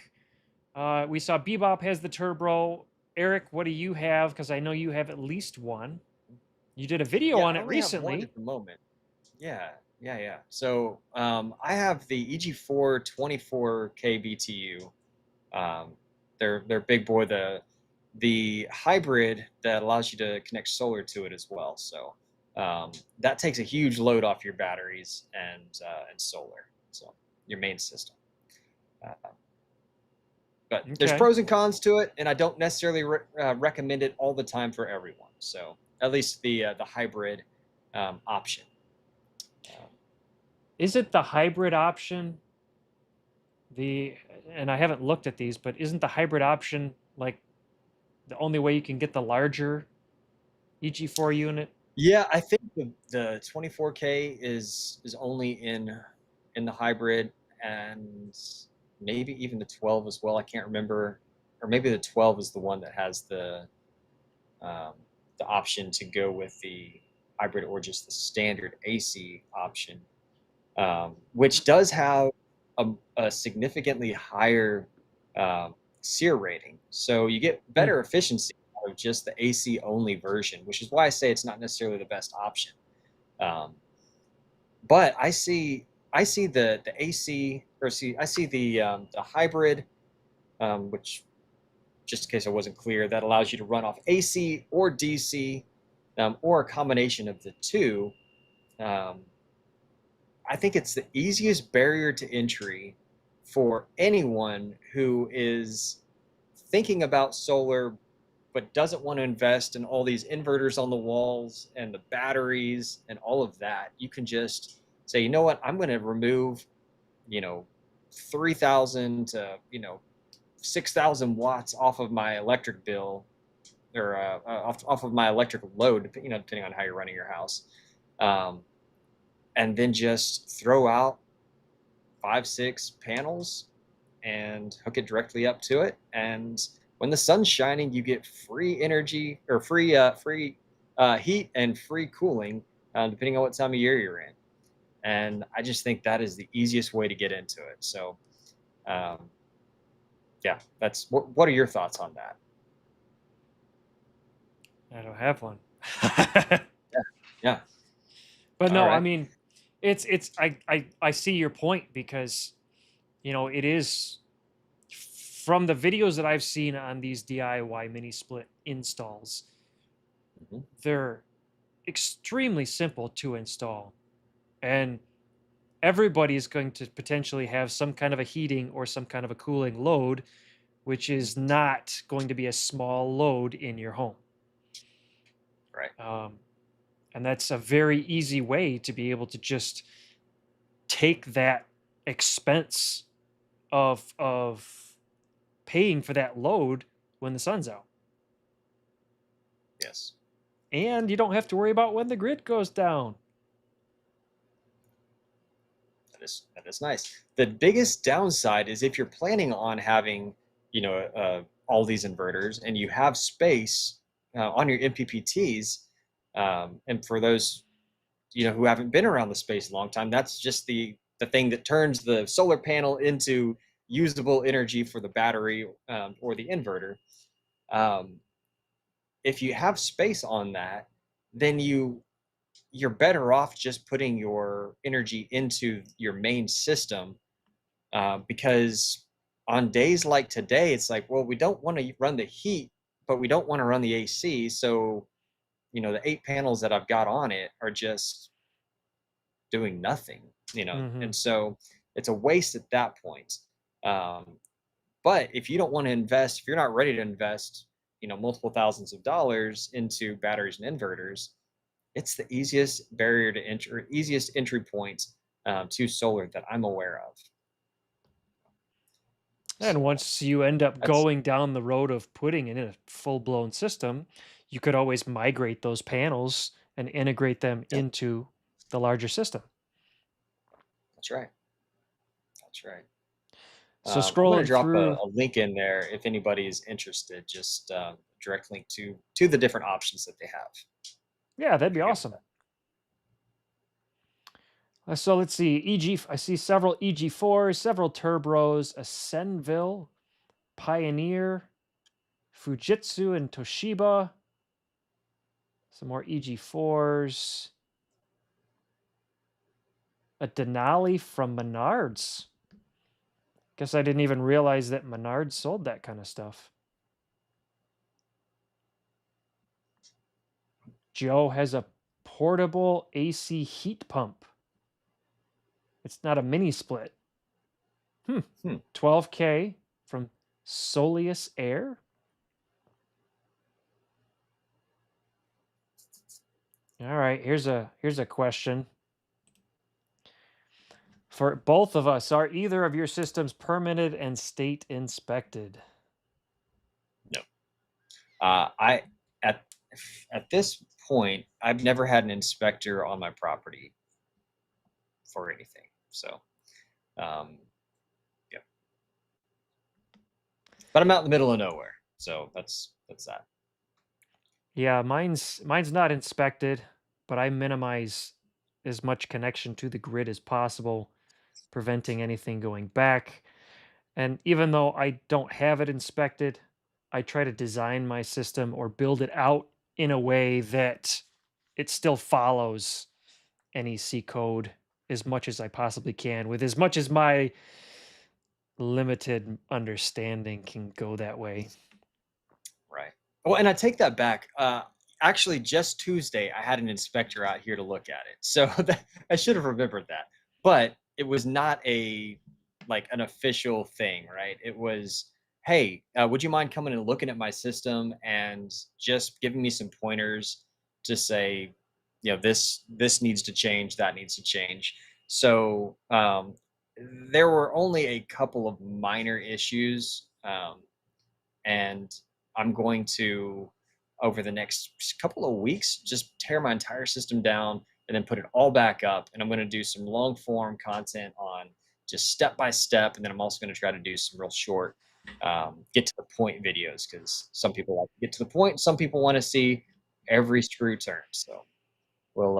we saw Bebop has the Turbo. Eric, what do you have? Because I know you have at least one. You did a video on it recently. Have one at the moment. Yeah. So I have the EG4 24K BTU. They're big boy, the hybrid that allows you to connect solar to it as well. So that takes a huge load off your batteries and solar, so your main system. But there's pros and cons to it, and I don't necessarily recommend it all the time for everyone. So at least the hybrid option. Is it the hybrid option? And I haven't looked at these, but isn't the hybrid option like the only way you can get the larger EG4 unit? Yeah, I think the 24K is only in the hybrid, and maybe even the 12 as well. I can't remember, or maybe the 12 is the one that has the option to go with the hybrid or just the standard AC option, which does have a significantly higher SEER rating. So you get better efficiency out of just the AC only version, which is why I say it's not necessarily the best option. But I see the AC, or I see the hybrid, which, just in case I wasn't clear, that allows you to run off AC or DC, or a combination of the two. I think it's the easiest barrier to entry for anyone who is thinking about solar but doesn't want to invest in all these inverters on the walls and the batteries and all of that. You can just say, you know what, I'm going to remove, 3,000 to 6,000 watts off of my electric bill, or off of my electrical load, depending on how you're running your house, and then just throw out 5-6 panels and hook it directly up to it. And when the sun's shining, you get free energy, or free heat and free cooling, depending on what time of year you're in. And I just think that is the easiest way to get into it. So, um, yeah, that's what are your thoughts on that? I don't have one. Yeah. Yeah. But All no, I right. mean, it's I see your point because it is from the videos that I've seen on these DIY mini split installs, Mhm. they're extremely simple to install. And everybody is going to potentially have some kind of a heating or some kind of a cooling load, which Mhm. is not going to be a small load in your home. Right. Um, and that's a very easy way to be able to just take that expense of paying for that load when the sun's out. Yes. And you don't have to worry about when the grid goes down. That is nice. The biggest downside is if you're planning on having, all these inverters and you have space on your MPPTs, and for those who haven't been around the space a long time, that's just the thing that turns the solar panel into usable energy for the battery or the inverter. Um, if you have space on that, then you're better off just putting your energy into your main system, because on days like today, it's like, well, we don't want to run the heat, but we don't want to run the AC. So, the 8 panels that I've got on it are just doing nothing, Hmm. and so it's a waste at that point. Um, but if you don't want to invest, if you're not ready to invest, multiple thousands of dollars into batteries and inverters, it's the easiest barrier to entry, easiest entry point to solar that I'm aware of. And So once you end up that's going down the road of putting in a full blown system, you could always migrate those panels and integrate them yeah, into the larger system. that's right. That's right. So I'm going to scrolling drop a, through, a link in there if anybody is interested. Just direct link to the different options that they have. yeah, that'd If be you're good with awesome. that. So let's see, I see several EG4s, several Turbros, a Senville, Pioneer, Fujitsu, and Toshiba. Some more EG4s, a Denali from Menards. Guess I didn't even realize that Menards sold that kind of stuff. Joe has a portable AC heat pump. It's not a mini split. Hmm. Hmm. 12K from Soleus Air. All right, here's a question. For both of us, are either of your systems permitted and state inspected? No. I at at this point, I've never had an inspector on my property for anything. So, um, yeah. But I'm out in the middle of nowhere, so that's that. Yeah, mine's not inspected, but I minimize as much connection to the grid as possible, preventing anything going back. And even though I don't have it inspected, I try to design my system or build it out in a way that it still follows NEC code as much as I possibly can, with as much as my limited understanding can go that way. Right. Well, and I take that back. Actually, just Tuesday, I had an inspector out here to look at it. So I should have remembered that. But it was not like an official thing, right? It was, hey, would you mind coming and looking at my system and just giving me some pointers to say, this needs to change, that needs to change. So there were only a couple of minor issues. And I'm going to, over the next couple of weeks, just tear my entire system down and then put it all back up. And I'm going to do some long form content on just step by step. And then I'm also going to try to do some real short, get to the point videos, because some people like to get to the point. Some people want to see every screw turn. So we'll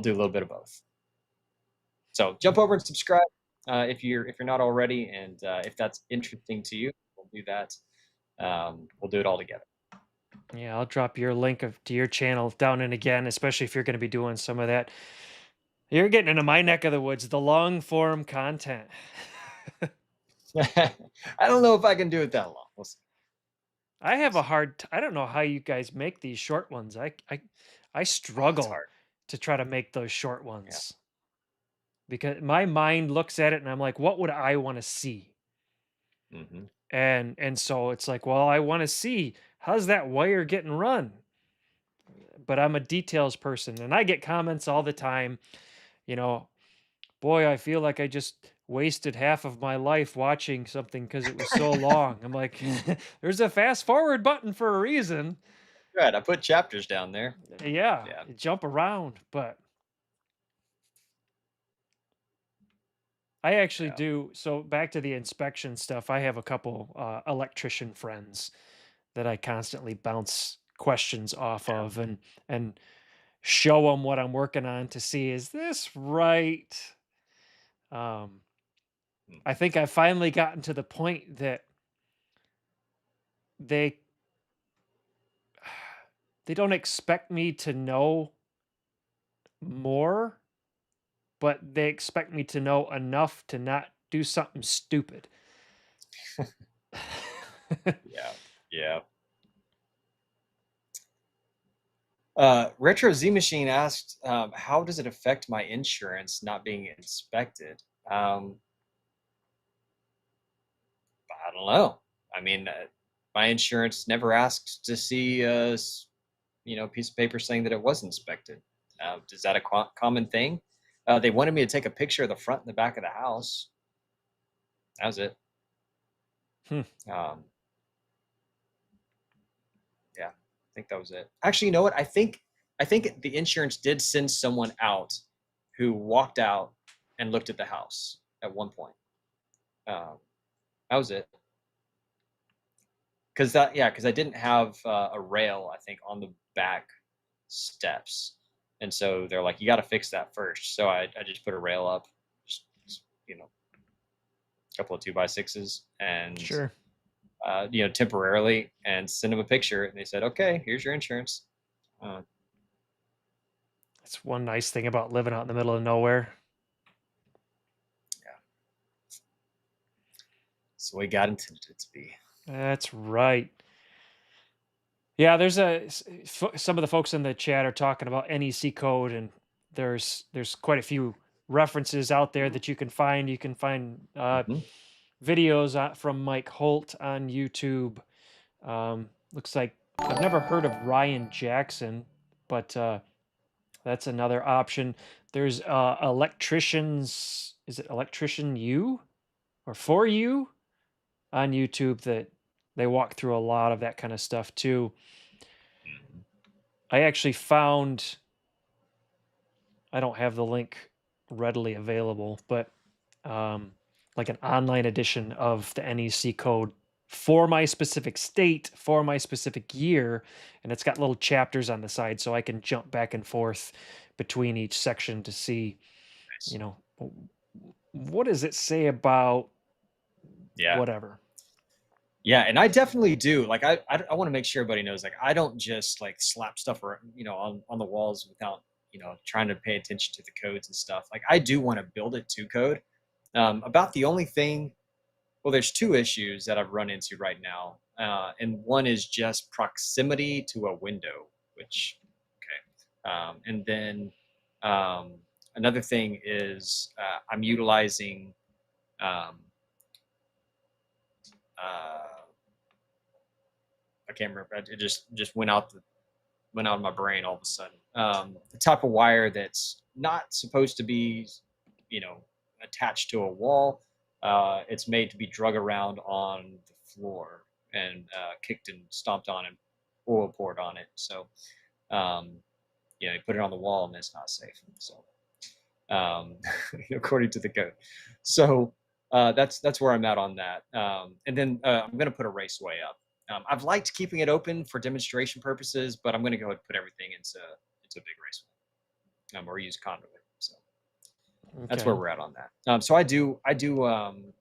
do a little bit of both. So jump over and subscribe if you're not already, and if that's interesting to you, we'll do that. We'll do it all together. Yeah, I'll drop your link to your channel down in again, especially if you're going to be doing some of that. You're getting into my neck of the woods, the long form content. I don't know if I can do it that long. We'll see. I have a I don't know how you guys make these short ones. I Oh, it's struggle hard. to try to make those short Yeah. ones because my mind looks at it and I'm like, what would I want to see? Hmm. And so it's like, well, I want to see how's that wire getting run? But I'm a details person and I get comments all the time, you know, boy, I feel like I just wasted half of my life watching something because it was so long. I'm like, there's a fast forward button for a reason. Right. I put chapters down there. Yeah, Yeah. jump around, but I actually Yeah. do. So back to the inspection stuff, I have a couple electrician friends that I constantly bounce questions off Yeah. of and show them what I'm working on to see is this right. Um, I Mhm. think I've finally gotten to the point that they they don't expect me to know more, but they expect me to know enough to not do something stupid. Yeah. Yeah. Retro Z Machine asked, how does it affect my insurance not being inspected? Um, I don't know. I mean, my insurance never asked to see piece of paper saying that it was inspected. Is that a common thing? They wanted me to take a picture of the front and the back of the house. That was it. Hmm. Um, yeah, I think that was it. Actually, you know what? I think the insurance did send someone out who walked out and looked at the house at one point. Um, that was it. Because I didn't have a rail, I think, on the back steps, and so they're like, you got to fix that first. So I just put a rail up, just a couple of 2x6s, and Sure. temporarily, and send them a picture, and they said, okay, here's your insurance. Uh, That's one nice thing about living out in the middle of nowhere. yeah, so we got intended it to be. That's right. Yeah, some of the folks in the chat are talking about NEC code, and there's quite a few references out there that you can find. You can find Hmm. videos from Mike Holt on YouTube. Looks like I've never heard of Ryan Jackson, but that's another option. There's electricians. Is it electrician you or for you on YouTube that they walk through a lot of that kind of stuff too. Hmm. I actually found I don't have the link readily available, but um, like an online edition of the NEC code for my specific state, for my specific year, and it's got little chapters on the side, so I can jump back and forth between each section to see, you Nice. know, what does it say about Yeah. whatever. Yeah, and I definitely do. Like, I want to make sure everybody knows, like, I don't just like slap stuff around, on the walls without, trying to pay attention to the codes and stuff. Like, I do want to build it to code. About the only thing, well, there's two issues that I've run into right now, and one is just proximity to a window, which, okay, and then um, another thing is I'm utilizing. Um, uh, I can't remember. It just went out of my brain all of a sudden. The type of wire that's not supposed to be, you know, attached to a wall. It's made to be drug around on the floor and kicked and stomped on and oil poured on it. So, um, you put it on the wall and it's not safe. So, um, according to the code. So that's where I'm at on that. And then I'm going to put a raceway up. I've liked keeping it open for demonstration purposes, but I'm going to go ahead and put everything into a big raceway, or use conduit. So That's where Okay. we're at on that. So I do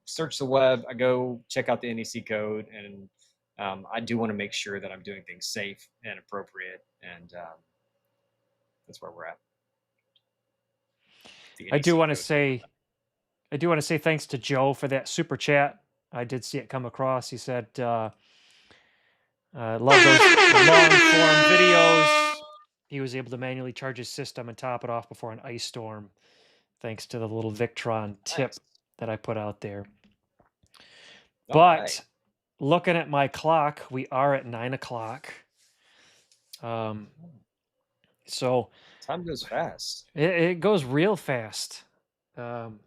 search the web. I go check out the NEC code, and I do want to make sure that I'm doing things safe and appropriate, and that's where we're at. The I do NEC want to code. say I do want to say thanks to Joe for that super chat. I did see it come across. He said, love those long form videos. He was able to manually charge his system and top it off before an ice storm, thanks to the little Victron tip Nice. that I put out there. All right. But looking at my clock, we are at 9 o'clock. Um, so Time goes fast. it goes real fast. Um,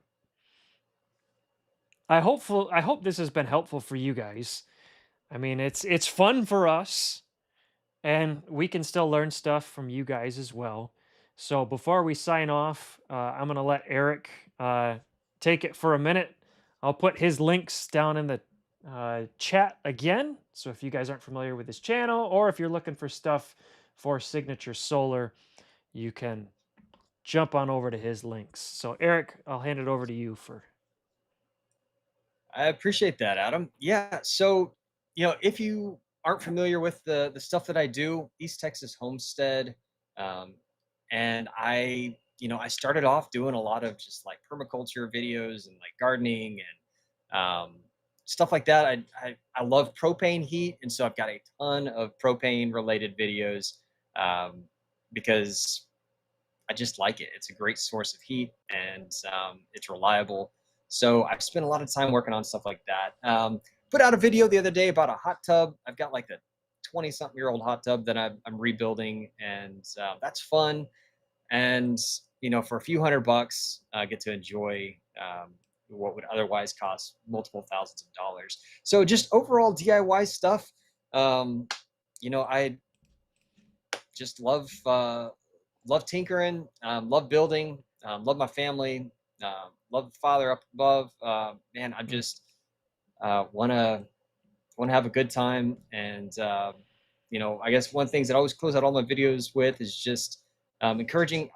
I hope this has been helpful for you guys. I mean, it's fun for us, and we can still learn stuff from you guys as well. So before we sign off, I'm gonna let Eric take it for a minute. I'll put his links down in the chat again. So if you guys aren't familiar with his channel, or if you're looking for stuff for Signature Solar, you can jump on over to his links. So Eric, I'll hand it over to you for. I appreciate that, Adam. Yeah. So, if you aren't familiar with the stuff that I do, East Texas Homestead, um, and I started off doing a lot of just like permaculture videos and like gardening and stuff like that. I love propane heat, and so I've got a ton of propane related videos um, because I just like it. It's a great source of heat, and it's reliable. So I've spent a lot of time working on stuff like that. Put out a video the other day about a hot tub. I've got like a 20-something-year-old hot tub that I'm rebuilding, and that's fun. And for a few $100, I get to enjoy what would otherwise cost multiple thousands of dollars. So just overall DIY stuff. Um, I just love tinkering, love building, love my family, love the Father up above. Man, I Mm. just want to have a good time, and I guess one of the things that I always close out all my videos with is just encouraging.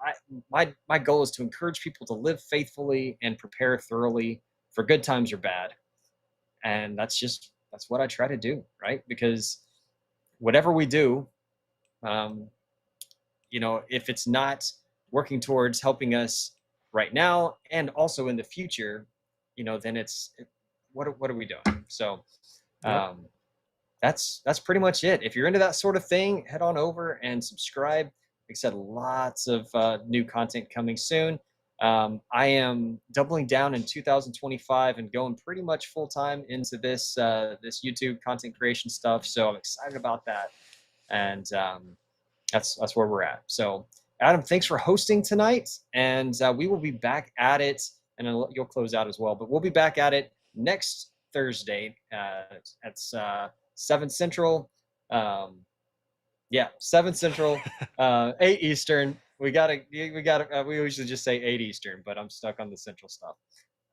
My goal is to encourage people to live faithfully and prepare thoroughly for good times or bad, and that's what I try to do, right? Because whatever we do, um, if it's not working towards helping us right now and also in the future, then what are we doing? So Yep. um, that's pretty much it. If you're into that sort of thing, head on over and subscribe. Like I said, lots of new content coming soon. I am doubling down in 2025 and going pretty much full time into this YouTube content creation stuff. So I'm excited about that, and that's where we're at. So, Adam, thanks for hosting tonight, and we will be back at it, and you'll close out as well. But we'll be back at it next Thursday at 7 Central. Um, yeah, 7 Central, 8 Eastern. We usually just say 8 Eastern, but I'm stuck on the Central stuff.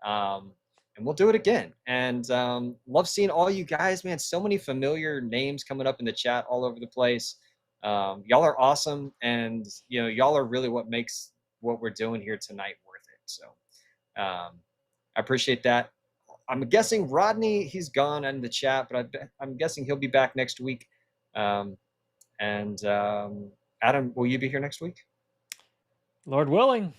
And we'll do it again. And love seeing all you guys, man. So many familiar names coming up in the chat all over the place. Y'all are awesome, and y'all are really what makes what we're doing here tonight worth it. So I appreciate that. I'm guessing Rodney, he's gone in the chat, but I'm guessing he'll be back next week. And Adam, will you be here next week? Lord willing.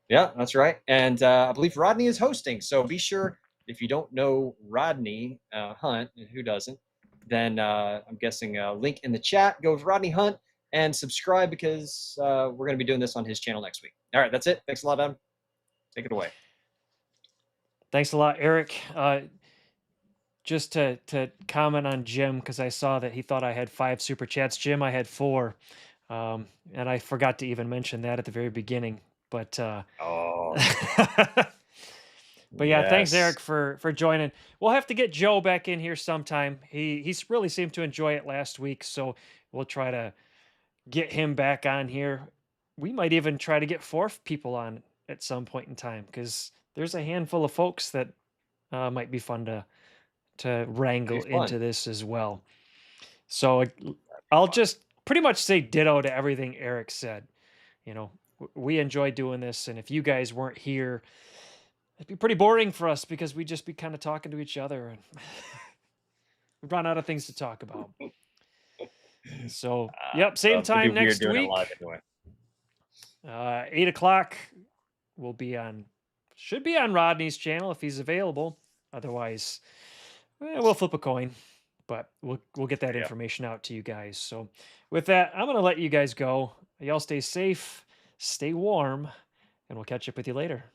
Yeah, that's right. And I believe Rodney is hosting. So be sure, if you don't know Rodney Hunt, and who doesn't, then I'm guessing a link in the chat. Go with Rodney Hunt and subscribe, because we're going to be doing this on his channel next week. All right, that's it. Thanks a lot, Adam. Take it away. Thanks a lot, Eric. Just to comment on Jim, because I saw that he thought I had 5 super chats. Jim, I had 4, and I forgot to even mention that at the very beginning. But Oh, but yeah, thanks, yes. Eric, for joining. We'll have to get Joe back in here sometime. He's really seemed to enjoy it last week, so we'll try to get him back on here. We might even try to get 4 people on at some point in time, because there's a handful of folks that might be fun to Be wrangle fun. into this as well. So I'll Fun. just pretty much say ditto to everything Eric said. You know, We enjoy doing this, and if you guys weren't here, it'd be pretty boring for us because we'd just be kind of talking to each other, and we've run out of things to talk about. So, yep, same It'd be time weird next doing it live week. anyway. 8 o'clock will be on, should be on Rodney's channel if he's available. Otherwise, we'll flip a coin, but we'll get that Yeah. information out to you guys. So, with that, I'm gonna let you guys go. Y'all stay safe, stay warm, and we'll catch up with you later.